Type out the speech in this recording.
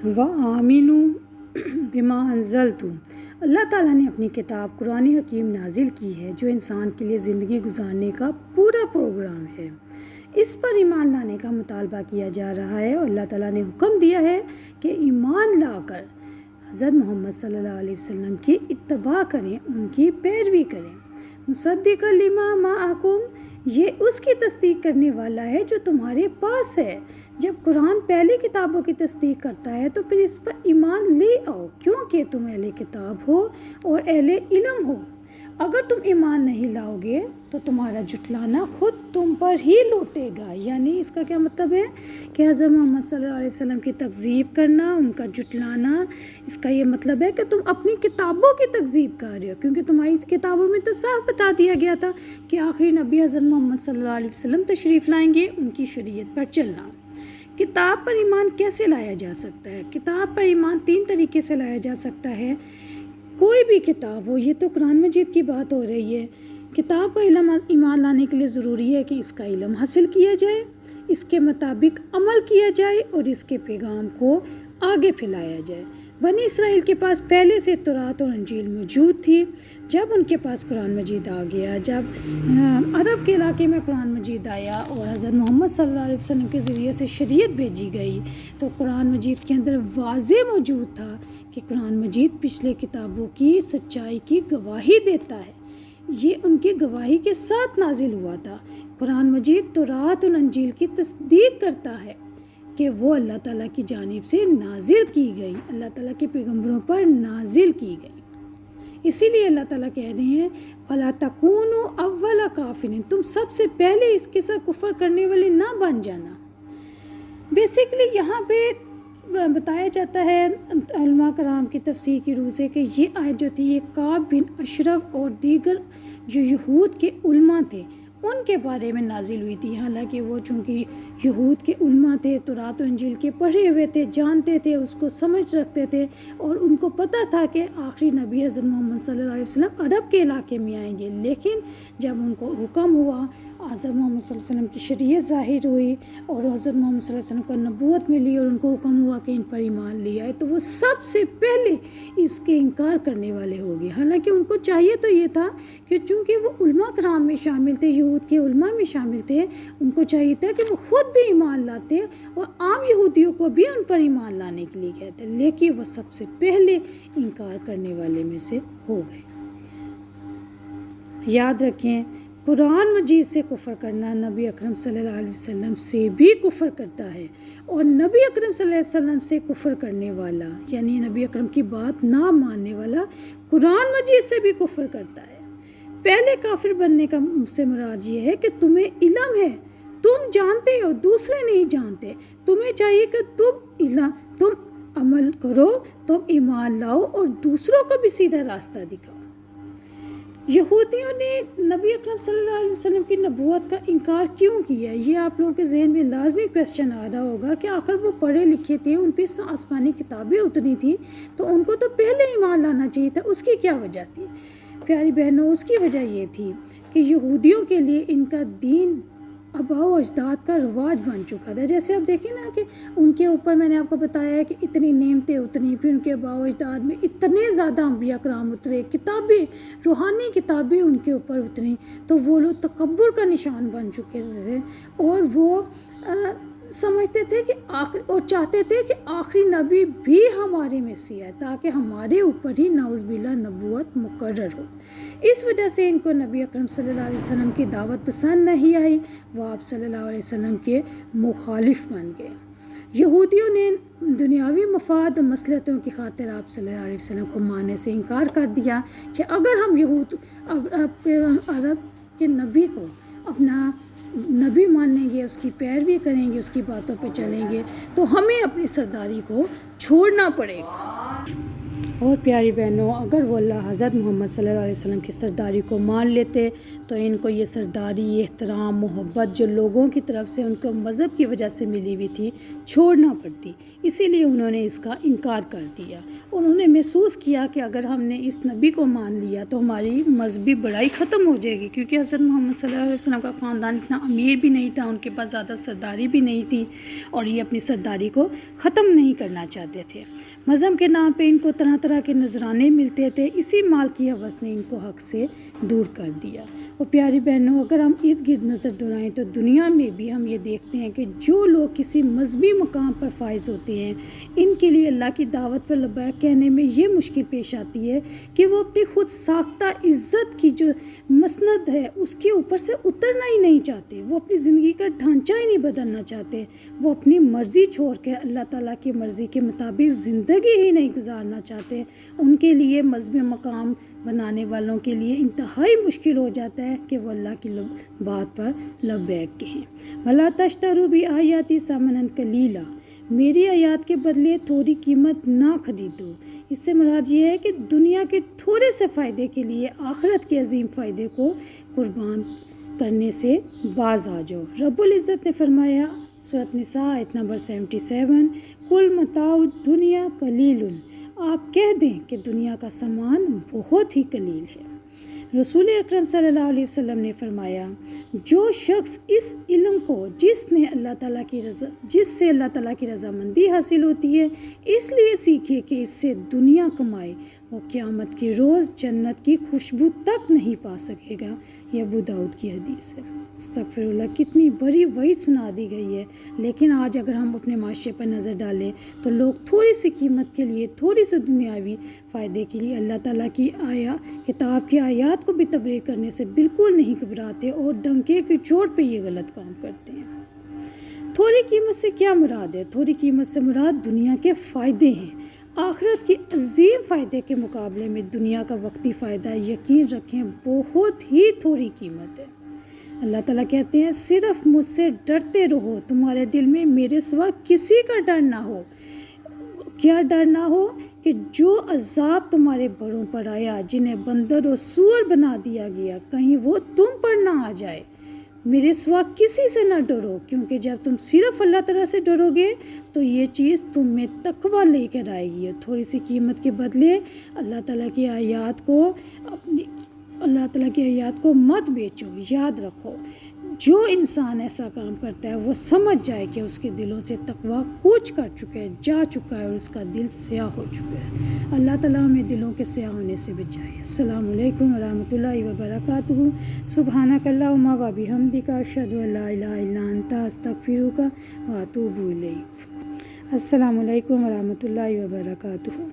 وَآمِنُوا بِمَا أَنزَلْتُ، اللہ تعالیٰ نے اپنی کتاب قرآن حکیم نازل کی ہے جو انسان کے لیے زندگی گزارنے کا پورا پروگرام ہے۔ اس پر ایمان لانے کا مطالبہ کیا جا رہا ہے اور اللہ تعالیٰ نے حکم دیا ہے کہ ایمان لا کر حضرت محمد صلی اللہ علیہ وسلم کی اتباع کریں، ان کی پیروی کریں۔ مصدق لما معکم، یہ اس کی تصدیق کرنے والا ہے جو تمہارے پاس ہے۔ جب قرآن پہلی کتابوں کی تصدیق کرتا ہے تو پھر اس پر ایمان لے آؤ، کیونکہ تم اہل کتاب ہو اور اہل علم ہو۔ اگر تم ایمان نہیں لاؤ گے تو تمہارا جھٹلانا خود تم پر ہی لوٹے گا۔ یعنی اس کا کیا مطلب ہے کہ حضرت محمد صلی اللہ علیہ وسلم کی تکذیب کرنا، ان کا جھٹلانا، اس کا یہ مطلب ہے کہ تم اپنی کتابوں کی تکذیب کر رہے ہو، کیونکہ تمہاری کتابوں میں تو صاف بتا دیا گیا تھا کہ آخری نبی حضرت محمد صلی اللہ علیہ وسلم تشریف لائیں گے، ان کی شریعت پر چلنا۔ کتاب پر ایمان کیسے لایا جا سکتا ہے؟ کتاب پر ایمان 3 طریقے سے لایا جا سکتا ہے۔ کوئی بھی کتاب ہو، یہ تو قرآن مجید کی بات ہو رہی ہے۔ کتاب کا علم ایمان لانے کے لیے ضروری ہے کہ اس کا علم حاصل کیا جائے، اس کے مطابق عمل کیا جائے اور اس کے پیغام کو آگے پھیلایا جائے۔ بنی اسرائیل کے پاس پہلے سے تورات اور انجیل موجود تھی۔ جب ان کے پاس قرآن مجید آ گیا، جب عرب کے علاقے میں قرآن مجید آیا اور حضرت محمد صلی اللہ علیہ وسلم کے ذریعے سے شریعت بھیجی گئی، تو قرآن مجید کے اندر واضح موجود تھا کہ قرآن مجید پچھلے کتابوں کی سچائی کی گواہی دیتا ہے۔ یہ ان کی گواہی کے ساتھ نازل ہوا تھا۔ قرآن مجید تورات اور انجیل کی تصدیق کرتا ہے کہ وہ اللہ تعالیٰ کی جانب سے نازل کی گئی، اللہ تعالیٰ کے پیغمبروں پر نازل کی گئی۔ اسی لیے اللہ تعالیٰ کہہ رہے ہیں فَلَا تَكُونُوا أَوَّلَ كَافِرٍ، تم سب سے پہلے اس کے ساتھ کفر کرنے والے نہ بن جانا۔ بیسیکلی یہاں پہ بتایا جاتا ہے علماء کرام کی تفسیر کی روح سے کہ یہ آیت جو تھی یہ کعب بن اشرف اور دیگر جو یہود کے علماء تھے ان کے بارے میں نازل ہوئی تھی۔ حالانکہ وہ چونکہ یہود کے علماء تھے، تورات و انجیل کے پڑھے ہوئے تھے، جانتے تھے، اس کو سمجھ رکھتے تھے اور ان کو پتہ تھا کہ آخری نبی حضرت محمد صلی اللہ علیہ وسلم عرب کے علاقے میں آئیں گے۔ لیکن جب ان کو حکم ہوا، حضرت محمد صلی اللہ علیہ وسلم کی شریعت ظاہر ہوئی اور حضرت محمد صلی اللہ علیہ وسلم کو نبوت ملی اور ان کو حکم ہوا کہ ان پر ایمان لے آئے، تو وہ سب سے پہلے اس کے انکار کرنے والے ہو گئے۔ حالانکہ ان کو چاہیے تو یہ تھا کہ چونکہ وہ علماء کرام میں شامل تھے، یہود کے علماء میں شامل تھے، ان کو چاہیے تھا کہ وہ خود بھی ایمان لاتے اور عام یہودیوں کو بھی ان پر ایمان لانے کے لیے کہتے، لیکن وہ سب سے پہلے انکار کرنے والے میں سے ہو گئے۔ یاد رکھیں، قرآن مجید سے کفر کرنا نبی اکرم صلی اللہ علیہ وسلم سے بھی کفر کرتا ہے، اور نبی اکرم صلی اللہ علیہ وسلم سے کفر کرنے والا یعنی نبی اکرم کی بات نہ ماننے والا قرآن مجید سے بھی کفر کرتا ہے۔ پہلے کافر بننے کا سے مراد یہ ہے کہ تمہیں علم ہے، تم جانتے ہو، دوسرے نہیں جانتے، تمہیں چاہیے کہ تم عمل کرو، تم ایمان لاؤ اور دوسروں کو بھی سیدھا راستہ دکھاؤ۔ یہودیوں نے نبی اکرم صلی اللہ علیہ وسلم کی نبوت کا انکار کیوں کیا؟ یہ آپ لوگوں کے ذہن میں لازمی کویسچن آ رہا ہوگا کہ آخر وہ پڑھے لکھے تھے، ان پہ آسمانی کتابیں اتری تھیں، تو ان کو تو پہلے ایمان لانا چاہیے تھا۔ اس کی کیا وجہ تھی؟ پیاری بہنوں، اس کی وجہ یہ تھی کہ یہودیوں کے لیے ان کا دین آباء و اجداد کا رواج بن چکا تھا۔ جیسے آپ دیکھیں نا کہ ان کے اوپر میں نے آپ کو بتایا ہے کہ اتنی نعمتیں اتری، پھر ان کے آباء و اجداد میں اتنے زیادہ انبیاء کرام اترے، کتابیں، روحانی کتابیں ان کے اوپر اتریں، تو وہ لوگ تکبر کا نشان بن چکے تھے اور وہ سمجھتے تھے کہ اور چاہتے تھے کہ آخری نبی بھی ہمارے میں سے ہے تاکہ ہمارے اوپر ہی نعوذ باللہ نبوت مقرر ہو۔ اس وجہ سے ان کو نبی اکرم صلی اللہ علیہ وسلم کی دعوت پسند نہیں آئی، وہ آپ صلی اللہ علیہ وسلم کے مخالف بن گئے۔ یہودیوں نے دنیاوی مفاد و مصلحتوں کی خاطر آپ صلی اللہ علیہ وسلم کو ماننے سے انکار کر دیا کہ اگر ہم عرب کے نبی کو اپنا نبی مانیں گے، اس کی پیروی کریں گے، اس کی باتوں پہ چلیں گے، تو ہمیں اپنی سرداری کو چھوڑنا پڑے گا۔ اور پیاری بہنوں، اگر وہ اللہ حضرت محمد صلی اللہ علیہ وسلم کی سرداری کو مان لیتے تو ان کو یہ سرداری، احترام، محبت جو لوگوں کی طرف سے ان کو مذہب کی وجہ سے ملی ہوئی تھی چھوڑنا پڑتی، اسی لیے انہوں نے اس کا انکار کر دیا۔ انہوں نے محسوس کیا کہ اگر ہم نے اس نبی کو مان لیا تو ہماری مذہبی بڑائی ختم ہو جائے گی، کیونکہ حضرت محمد صلی اللہ علیہ وسلم کا خاندان اتنا امیر بھی نہیں تھا، ان کے پاس زیادہ سرداری بھی نہیں تھی، اور یہ اپنی سرداری کو ختم نہیں کرنا چاہتے تھے۔ مذہب کے نام پہ ان کو طرح طرح کے نذرانے ملتے تھے، اسی مال کی ہوس نے ان کو حق سے دور کر دیا۔ اور پیاری بہنوں، اگر ہم ارد گرد نظر دورائیں تو دنیا میں بھی ہم یہ دیکھتے ہیں کہ جو لوگ کسی مذہبی مقام پر فائز ہوتے ہیں، ان کے لیے اللہ کی دعوت پر لبیک کہنے میں یہ مشکل پیش آتی ہے کہ وہ اپنی خود ساختہ عزت کی جو مسند ہے اس کے اوپر سے اترنا ہی نہیں چاہتے، وہ اپنی زندگی کا ڈھانچہ ہی نہیں بدلنا چاہتے، وہ اپنی مرضی چھوڑ کے اللہ تعالیٰ کی مرضی کے مطابق زندگی ہی نہیں گزارنا چاہتے۔ ان کے لیے مذہبی مقام بنانے والوں کے لیے انتہائی مشکل ہو جاتا ہے کہ وہ اللہ کی بات پر لبیک کہیں۔ وَلَا تَشْتَرُوا بِآيَاتِي ثَمَنًا قَلِيلًا، میری آیات کے بدلے تھوڑی قیمت نہ خریدو۔ اس سے مراد یہ ہے کہ دنیا کے تھوڑے سے فائدے کے لیے آخرت کے عظیم فائدے کو قربان کرنے سے باز آ جاؤ۔ رب العزت نے فرمایا، سورۃ نساء آیت نمبر 77، کل متاع الدنیا قلیل، آپ کہہ دیں کہ دنیا کا سامان بہت ہی قلیل ہے۔ رسول اکرم صلی اللہ علیہ وسلم نے فرمایا، جو شخص اس علم کو جس سے اللہ تعالیٰ کی رضامندی حاصل ہوتی ہے اس لیے سیکھے کہ اس سے دنیا کمائے، وہ قیامت کے روز جنت کی خوشبو تک نہیں پا سکے گا۔ یہ ابو داؤد کی حدیث ہے۔ استغفر اللہ، کتنی بڑی وعید سنا دی گئی ہے، لیکن آج اگر ہم اپنے معاشرے پر نظر ڈالیں تو لوگ تھوڑی سی قیمت کے لیے، تھوڑی سی دنیاوی فائدے کے لیے اللہ تعالیٰ کی کتاب کی آیات کو بھی تبلیغ کرنے سے بالکل نہیں گھبراتے اور ڈنکے کی چوٹ پہ یہ غلط کام کرتے ہیں۔ تھوڑی قیمت سے کیا مراد ہے؟ تھوڑی قیمت سے مراد دنیا کے فائدے ہیں۔ آخرت کے عظیم فائدے کے مقابلے میں دنیا کا وقتی فائدہ یقین رکھیں بہت ہی تھوڑی قیمت ہے۔ اللہ تعالیٰ کہتے ہیں، صرف مجھ سے ڈرتے رہو، تمہارے دل میں میرے سوا کسی کا ڈر نہ ہو۔ کیا ڈر نہ ہو؟ کہ جو عذاب تمہارے بڑوں پر آیا، جنہیں بندر و سور بنا دیا گیا، کہیں وہ تم پر نہ آ جائے۔ میرے سوا کسی سے نہ ڈرو، کیونکہ جب تم صرف اللہ تعالیٰ سے ڈرو گے تو یہ چیز تم میں تقویٰ لے کر آئے گی۔ تھوڑی سی قیمت کے بدلے اللہ تعالیٰ کی آیات کو مت بیچو۔ یاد رکھو، جو انسان ایسا کام کرتا ہے وہ سمجھ جائے کہ اس کے دلوں سے تقویٰ کوچ کر چکا ہے، جا چکا ہے، اور اس کا دل سیاہ ہو چکا ہے۔ اللہ تعالیٰ ہمیں دلوں کے سیاہ ہونے سے بچائے۔ السلام علیکم ورحمۃ اللہ وبرکاتہ۔ سبحانک اللہم و بحمدک، اشہد ان لا الہ الا انت، استغفرک و اتوب الیک۔ السلام علیکم ورحمۃ اللہ وبرکاتہ۔